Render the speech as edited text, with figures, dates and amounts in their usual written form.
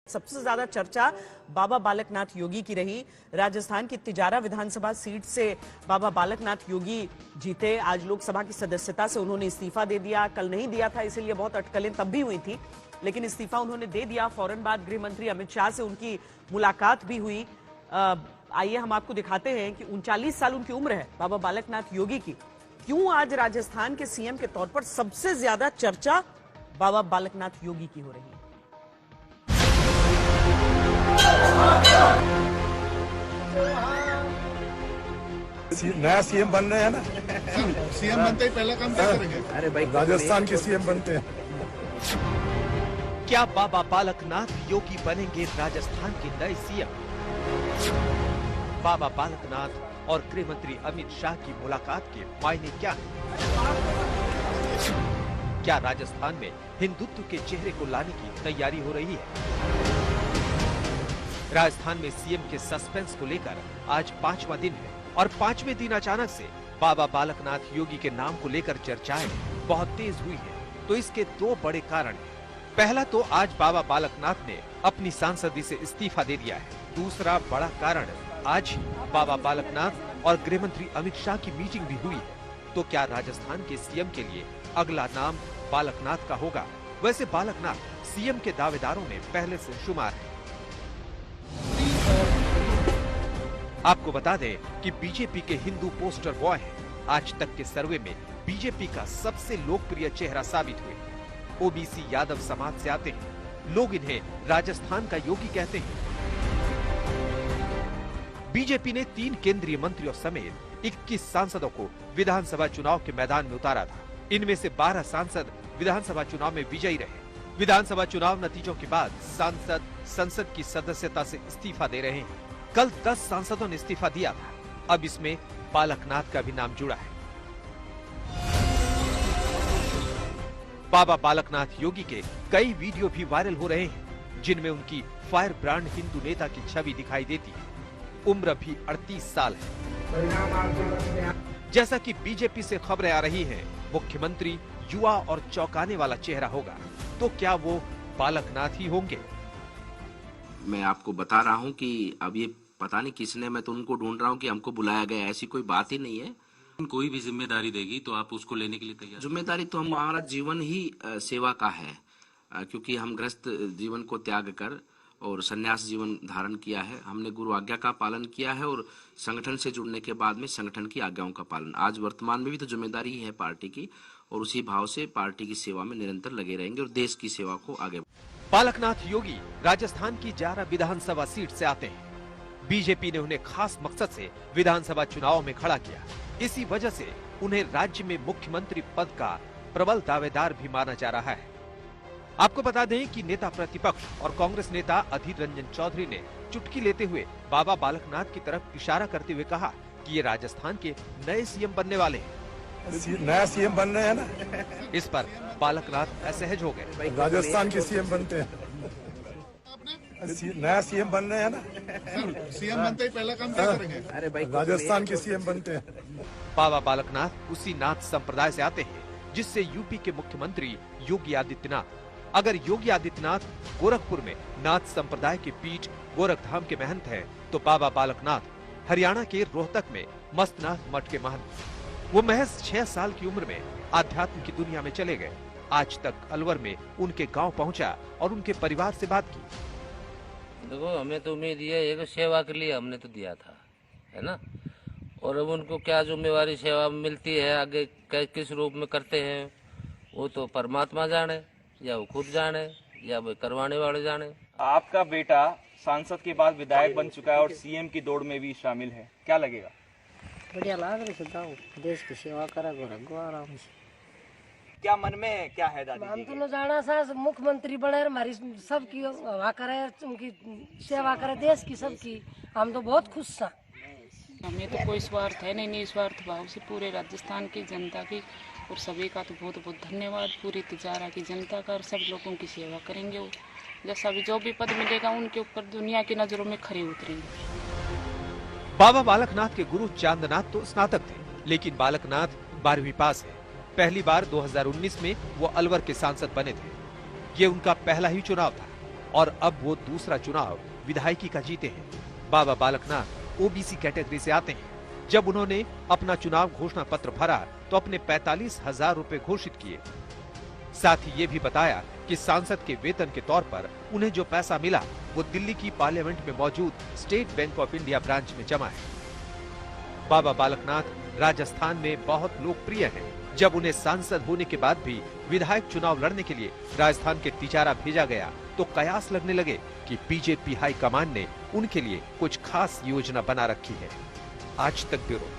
सबसे ज्यादा चर्चा बाबा बालकनाथ योगी की रही। राजस्थान की तिजारा विधानसभा सीट से बाबा बालकनाथ योगी जीते। आज लोकसभा की सदस्यता से उन्होंने इस्तीफा दे दिया। कल नहीं दिया था, इसीलिए बहुत अटकलें तब भी हुई थी, लेकिन इस्तीफा उन्होंने दे दिया। फौरन बाद गृह मंत्री अमित शाह से उनकी मुलाकात भी हुई। आइए हम आपको दिखाते हैं कि 39 साल उनकी उम्र है बाबा बालकनाथ योगी की। क्यों आज राजस्थान के सीएम के तौर पर सबसे ज्यादा चर्चा बाबा बालकनाथ योगी की हो रही है। नया सीएम बन रहे हैं ना। सीएम बनते ही पहला काम क्या करेंगे? अरे भाई, राजस्थान के सीएम बनते हैं। क्या बाबा बालकनाथ योगी बनेंगे राजस्थान के नए सीएम? बाबा बालकनाथ और गृह मंत्री अमित शाह की मुलाकात के मायने क्या हैं? क्या राजस्थान में हिंदुत्व के चेहरे को लाने की तैयारी हो रही है? राजस्थान में सीएम के सस्पेंस को लेकर आज 5वां दिन है और 5वें दिन अचानक से बाबा बालकनाथ योगी के नाम को लेकर चर्चाएं बहुत तेज हुई हैं। तो इसके दो बड़े कारण हैं। पहला तो आज बाबा बालकनाथ ने अपनी सांसदी से इस्तीफा दे दिया है। दूसरा बड़ा कारण आज ही बाबा बालकनाथ और गृह मंत्री अमित शाह की मीटिंग भी हुई है। तो क्या राजस्थान के सीएम के लिए अगला नाम बालकनाथ का होगा? वैसे बालकनाथ सीएम के दावेदारों में पहले से शुमार है। आपको बता दें कि बीजेपी के हिंदू पोस्टर बॉय हैं। आज तक के सर्वे में बीजेपी का सबसे लोकप्रिय चेहरा साबित हुए। ओबीसी यादव समाज से आते हैं। लोग इन्हें राजस्थान का योगी कहते हैं। बीजेपी ने 3 केंद्रीय मंत्रियों समेत 21 सांसदों को विधानसभा चुनाव के मैदान में उतारा था। इनमें से 12 सांसद विधानसभा चुनाव में विजयी रहे। विधानसभा चुनाव नतीजों के बाद सांसद संसद की सदस्यता से इस्तीफा दे रहे हैं। कल 10 सांसदों ने इस्तीफा दिया था। अब इसमें बालकनाथ का भी नाम जुड़ा है। बाबा बालकनाथ योगी के कई वीडियो भी वायरल हो रहे हैं, जिनमें उनकी फायर ब्रांड हिंदू नेता की छवि दिखाई देती है। उम्र भी 38 साल है। जैसा कि बीजेपी से खबरें आ रही हैं, मुख्यमंत्री युवा और चौंकाने वाला चेहरा होगा। तो क्या वो बालकनाथ ही होंगे? मैं आपको बता रहा हूं कि अब ये पता नहीं किसने, मैं तो उनको ढूंढ रहा हूं कि हमको बुलाया गया, ऐसी कोई बात ही नहीं है। कोई भी जिम्मेदारी देगी तो आप उसको लेने के लिए तैयार? जिम्मेदारी तो हमारा जीवन ही सेवा का है, क्योंकि हम ग्रस्त जीवन को त्याग कर और संन्यास जीवन धारण किया है। हमने गुरु आज्ञा का पालन किया है और संगठन से जुड़ने के बाद में संगठन की आज्ञाओं का पालन। आज वर्तमान में भी तो जिम्मेदारी ही है पार्टी की, और उसी भाव से पार्टी की सेवा में निरंतर लगे रहेंगे और देश की सेवा को आगे। बालकनाथ योगी राजस्थान की जारा विधानसभा सीट से आते हैं। बीजेपी ने उन्हें खास मकसद से विधानसभा चुनाव में खड़ा किया। इसी वजह से उन्हें राज्य में मुख्यमंत्री पद का प्रबल दावेदार भी माना जा रहा है। आपको बता दें कि नेता प्रतिपक्ष और कांग्रेस नेता अधीर रंजन चौधरी ने चुटकी लेते हुए बाबा बालकनाथ की तरफ इशारा करते हुए कहा कि ये राजस्थान के नए सीएम बनने वाले हैं। नया सीएम बन रहे हैं ना। इस पर बालकनाथ असहज हो गए। राजस्थान के सीएम बनते हैं। नया सीएम बन रहे हैं ना। सीएम बनते ही पहला काम क्या करेंगे? अरे भाई, राजस्थान के सीएम बनते हैं। बाबा बालकनाथ उसी नाथ संप्रदाय से आते हैं जिससे यूपी के मुख्यमंत्री योगी आदित्यनाथ। अगर योगी आदित्यनाथ गोरखपुर में नाथ संप्रदाय के पीठ गोरखधाम के महंत हैं, तो बाबा बालकनाथ हरियाणा के रोहतक में मस्तनाथ मठ के महंत। वो महज 6 साल की उम्र में आध्यात्म की दुनिया में चले गए। आज तक अलवर में उनके गांव पहुंचा और उनके परिवार से बात की। देखो, हमें तो उम्मीद ये है कि सेवा के लिए हमने तो दिया था, है ना। और अब उनको क्या जिम्मेवारी सेवा मिलती है, आगे किस रूप में करते हैं, वो तो परमात्मा जाने, या वो खुद जाने, या वो करवाने वाले जाने। आपका बेटा सांसद के बाद विधायक बन चुका है और सीएम की दौड़ में भी शामिल है, क्या लगेगा? बढ़िया लग रहा है। देश की सेवा करा आराम से। क्या मन में क्या है दादी? हम तो जाना सा मुख्यमंत्री बने, हमारी सबकी हवा करे, उनकी सेवा करे, देश की सबकी। हम तो बहुत खुश हैं। हमें तो कोई स्वार्थ है नहीं, निस्वार्थ भाव से पूरे राजस्थान की जनता की और सभी का तो बहुत बहुत धन्यवाद। पूरी तिजारा की जनता का और सब लोगों की सेवा करेंगे। वो जैसा भी जो भी पद मिलेगा उनके ऊपर दुनिया की नजरों में खड़े उतरेंगे। बाबा बालकनाथ के गुरु चांदनाथ तो स्नातक थे, लेकिन बालकनाथ 12वीं पास है। पहली बार 2019 में वो अलवर के सांसद बने थे। ये उनका पहला ही चुनाव था। और अब वो दूसरा चुनाव विधायकी का जीते हैं। बाबा बालकनाथ ओबीसी कैटेगरी से आते हैं। जब उन्होंने अपना चुनाव घोषणा पत्र भरा तो अपने 45,000 रुपए घोषित किए। साथ ही ये भी बताया कि सांसद के वेतन के तौर पर उन्हें जो पैसा मिला वो दिल्ली की पार्लियामेंट में मौजूद state bank of India branch में जमा है। बाबा बालकनाथ राजस्थान में बहुत लोकप्रिय हैं। जब उन्हें सांसद होने के बाद भी विधायक चुनाव लड़ने के लिए राजस्थान के तिजारा भेजा गया तो कयास लगने लगे कि बीजेपी हाईकमान ने उनके लिए कुछ खास योजना बना रखी है। आज तक ब्यूरो।